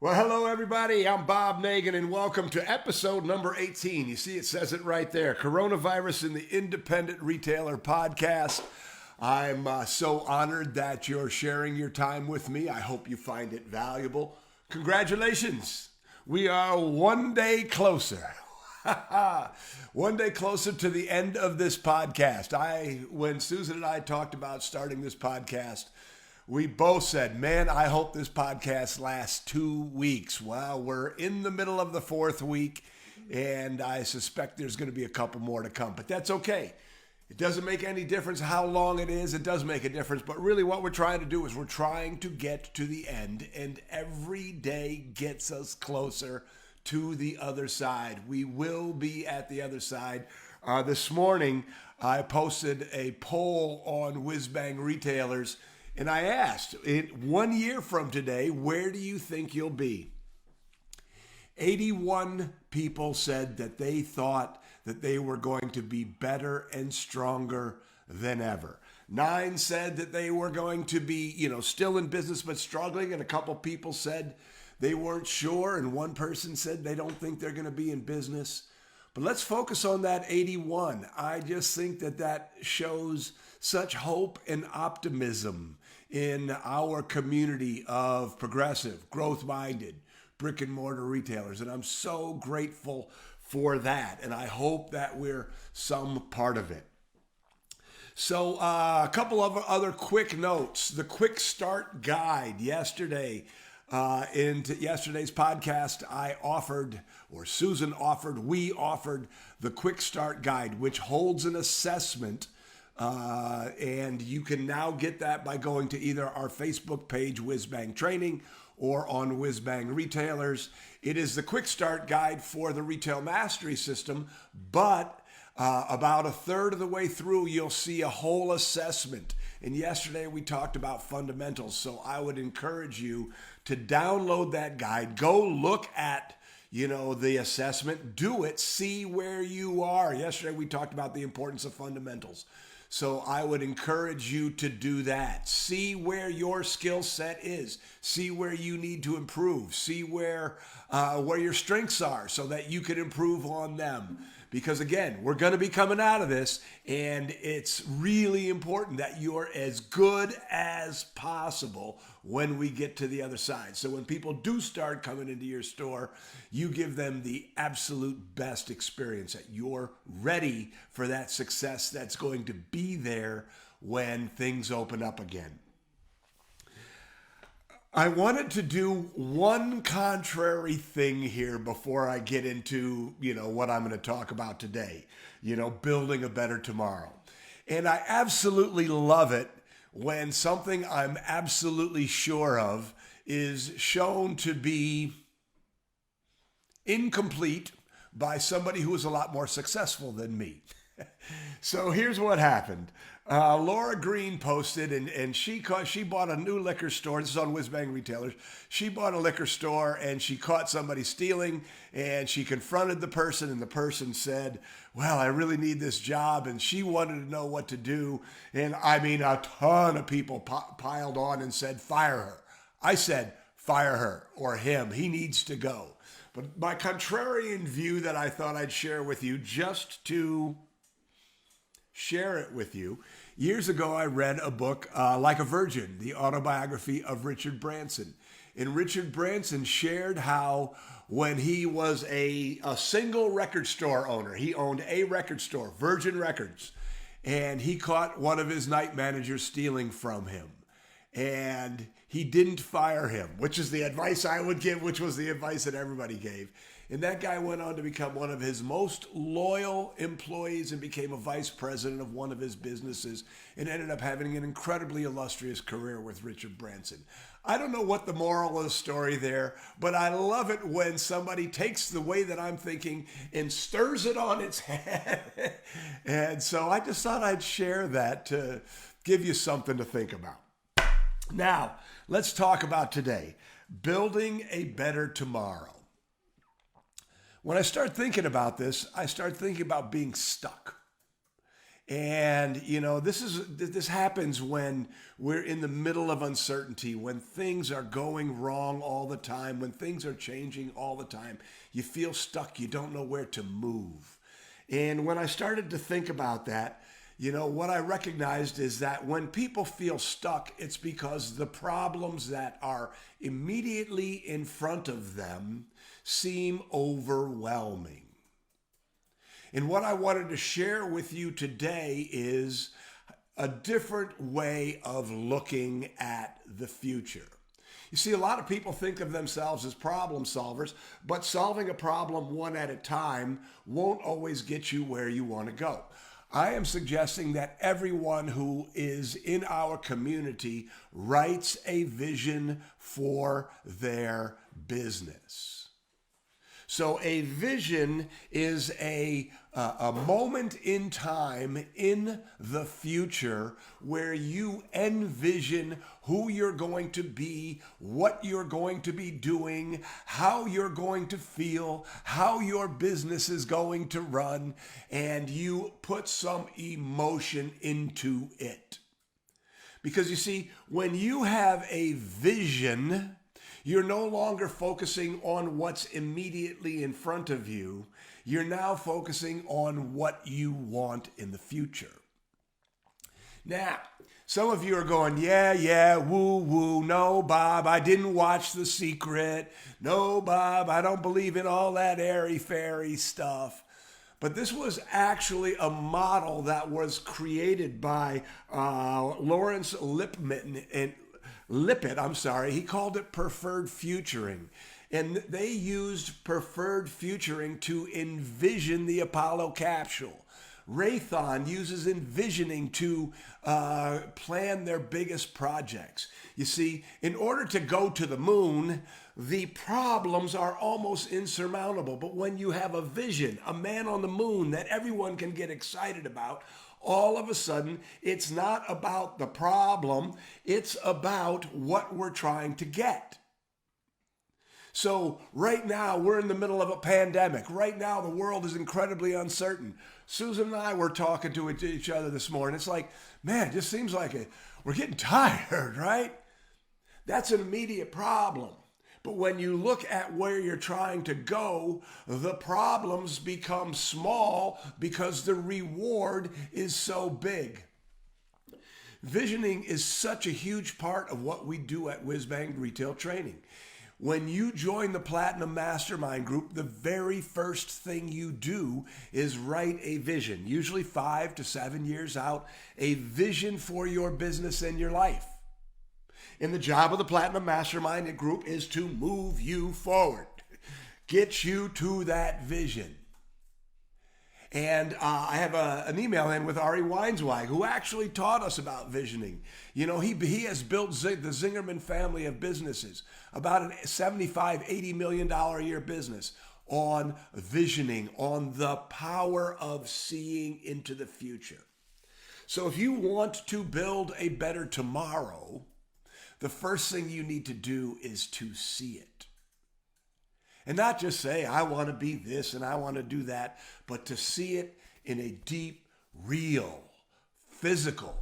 Well, hello, everybody. I'm Bob Negen, and welcome to episode number 18. You see, it says it right there. Coronavirus in the Independent Retailer Podcast. I'm so honored that you're sharing your time with me. I hope you find it valuable. Congratulations. We are one day closer. One day closer to the end of this podcast. When Susan and I talked about starting this podcast, we both said, man, I hope this podcast lasts 2 weeks. Well, we're in the middle of the fourth week, and I suspect there's going to be a couple more to come, but that's okay. It doesn't make any difference how long it is. It does make a difference, but really what we're trying to do is we're trying to get to the end, and every day gets us closer to the other side. We will be at the other side. This morning, I posted a poll on WhizBang retailers, and I asked, 1 year from today, where do you think you'll be? 81 people said that they thought that they were going to be better and stronger than ever. 9 said that they were going to be, still in business but struggling, and a couple people said they weren't sure, and one person said they don't think they're going to be in business. But let's focus on that 81. I just think that shows such hope and optimism in our community of progressive, growth-minded, brick-and-mortar retailers. And I'm so grateful for that. And I hope that we're some part of it. So a couple of other quick notes. The Quick Start Guide yesterday. In yesterday's podcast, we offered the Quick Start Guide, which holds an assessment, and you can now get that by going to either our Facebook page, WhizBang Training, or on WhizBang Retailers. It is the Quick Start Guide for the Retail Mastery System, but about a third of the way through, you'll see a whole assessment. And yesterday we talked about fundamentals, so I would encourage you to download that guide. Go look at, the assessment. Do it. See where you are. Yesterday we talked about the importance of fundamentals. So I would encourage you to do that. See where your skill set is. See where you need to improve. See where your strengths are so that you can improve on them. Because again, we're going to be coming out of this, and it's really important that you're as good as possible when we get to the other side. So when people do start coming into your store, you give them the absolute best experience, that you're ready for that success that's going to be there when things open up again. I wanted to do one contrary thing here before I get into, what I'm going to talk about today, building a better tomorrow. And I absolutely love it when something I'm absolutely sure of is shown to be incomplete by somebody who is a lot more successful than me. So here's what happened. Laura Green posted, and she bought a new liquor store. This is on WhizBang Retailers. She bought a liquor store, and she caught somebody stealing, and she confronted the person, and the person said, well, I really need this job, and she wanted to know what to do. And a ton of people piled on and said, fire her. I said, fire her or him. He needs to go. But my contrarian view that I thought I'd share with you, just to share it with you. Years ago, I read a book, Like a Virgin, the autobiography of Richard Branson. And Richard Branson shared how when he was a single record store owner, he owned a record store, Virgin Records, and he caught one of his night managers stealing from him. And he didn't fire him, which is the advice I would give, which was the advice that everybody gave. And that guy went on to become one of his most loyal employees and became a vice president of one of his businesses and ended up having an incredibly illustrious career with Richard Branson. I don't know what the moral of the story there, but I love it when somebody takes the way that I'm thinking and stirs it on its head. And so I just thought I'd share that to give you something to think about. Now, let's talk about today, building a better tomorrow. When I start thinking about this, I start thinking about being stuck. And this happens when we're in the middle of uncertainty, when things are going wrong all the time, when things are changing all the time. You feel stuck, you don't know where to move. And when I started to think about that, what I recognized is that when people feel stuck, it's because the problems that are immediately in front of them seem overwhelming. And what I wanted to share with you today is a different way of looking at the future. You see, a lot of people think of themselves as problem solvers, but solving a problem one at a time won't always get you where you want to go. I am suggesting that everyone who is in our community writes a vision for their business. So a vision is a moment in time in the future where you envision who you're going to be, what you're going to be doing, how you're going to feel, how your business is going to run, and you put some emotion into it. Because you see, when you have a vision, you're no longer focusing on what's immediately in front of you. You're now focusing on what you want in the future. Now, some of you are going, yeah, woo. No, Bob, I didn't watch The Secret. No, Bob, I don't believe in all that airy-fairy stuff. But this was actually a model that was created by Lawrence Lippitt, he called it preferred futuring. And they used preferred futuring to envision the Apollo capsule. Raytheon uses envisioning to plan their biggest projects. You see, in order to go to the moon, the problems are almost insurmountable. But when you have a vision, a man on the moon that everyone can get excited about, all of a sudden, it's not about the problem, it's about what we're trying to get. So right now, we're in the middle of a pandemic. Right now, the world is incredibly uncertain. Susan and I were talking to each other this morning. It's like, man, it just seems like we're getting tired, right? That's an immediate problem. But when you look at where you're trying to go, the problems become small because the reward is so big. Visioning is such a huge part of what we do at WhizBang Retail Training. When you join the Platinum Mastermind group, the very first thing you do is write a vision, usually 5 to 7 years out, a vision for your business and your life. And the job of the Platinum Mastermind group is to move you forward, get you to that vision. And I have an email in with Ari Weinswag, who actually taught us about visioning. He has built the Zingerman family of businesses, about a $75, $80 million a year business, on visioning, on the power of seeing into the future. So if you want to build a better tomorrow, the first thing you need to do is to see it. And not just say, I want to be this and I want to do that, but to see it in a deep, real, physical,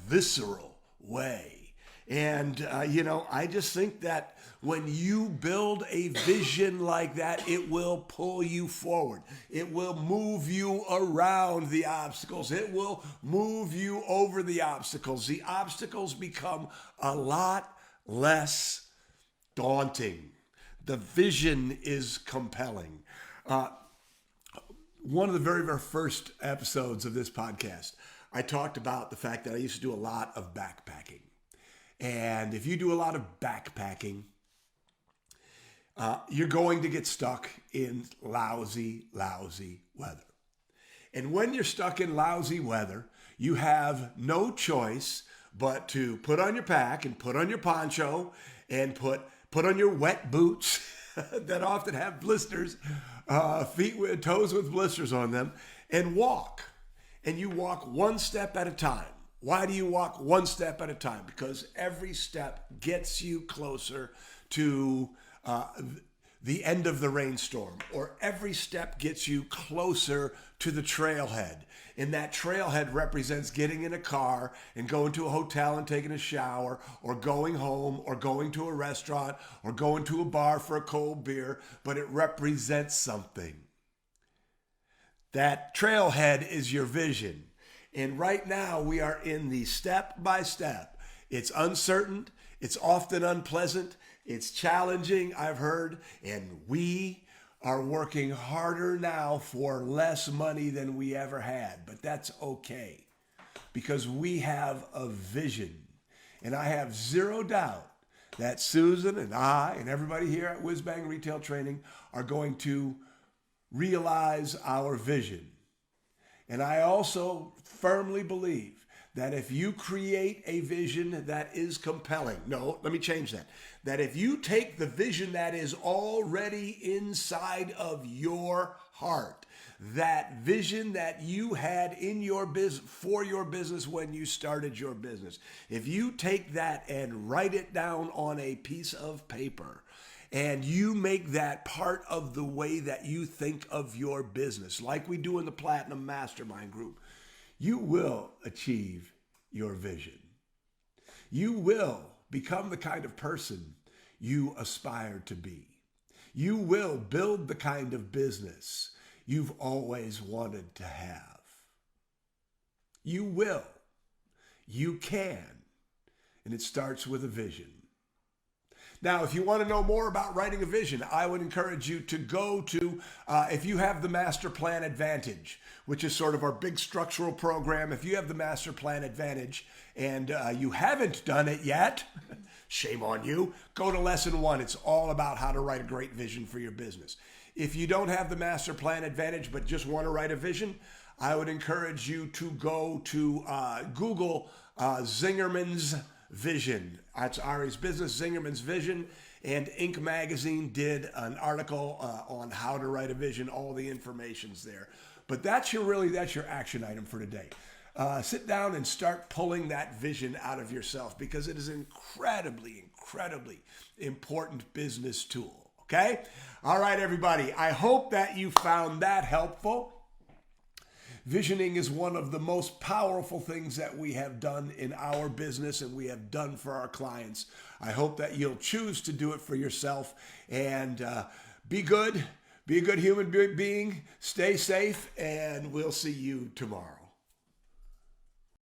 visceral way. And, I just think that when you build a vision like that, it will pull you forward. It will move you around the obstacles. It will move you over the obstacles. The obstacles become a lot less daunting. The vision is compelling. One of the very, very first episodes of this podcast, I talked about the fact that I used to do a lot of backpacking. And if you do a lot of backpacking, you're going to get stuck in lousy weather. And when you're stuck in lousy weather, you have no choice but to put on your pack and put on your poncho and put on your wet boots that often have blisters, toes with blisters on them, and walk. And you walk one step at a time. Why do you walk one step at a time? Because every step gets you closer to the end of the rainstorm, or every step gets you closer to the trailhead. And that trailhead represents getting in a car and going to a hotel and taking a shower, or going home, or going to a restaurant, or going to a bar for a cold beer, but it represents something. That trailhead is your vision. And right now we are in the step by step. It's uncertain, it's often unpleasant, it's challenging, I've heard, and we are working harder now for less money than we ever had. But that's okay, because we have a vision. And I have zero doubt that Susan and I and everybody here at WhizBang Retail Training are going to realize our vision. And I also firmly believe that if you create a vision that is compelling, no, let me change that. That if you take the vision that is already inside of your heart, that vision that you had in your business, for your business when you started your business, if you take that and write it down on a piece of paper, and you make that part of the way that you think of your business, like we do in the Platinum Mastermind Group, you will achieve your vision. You will become the kind of person you aspire to be. You will build the kind of business you've always wanted to have. You will. You can. And it starts with a vision. Now, if you want to know more about writing a vision, I would encourage you to go to, if you have the Master Plan Advantage, which is sort of our big structural program. If you have the Master Plan Advantage and you haven't done it yet, shame on you, go to Lesson 1. It's all about how to write a great vision for your business. If you don't have the Master Plan Advantage but just want to write a vision, I would encourage you to go to Google Zingerman's Vision. That's Ari's business, Zingerman's Vision, and Inc. magazine did an article on how to write a vision. All the information's there. But that's your action item for today. Sit down and start pulling that vision out of yourself, because it is an incredibly important business tool. Okay? All right, everybody. I hope that you found that helpful. Visioning is one of the most powerful things that we have done in our business and we have done for our clients. I hope that you'll choose to do it for yourself, and be good. Be a good human being. Stay safe, and we'll see you tomorrow.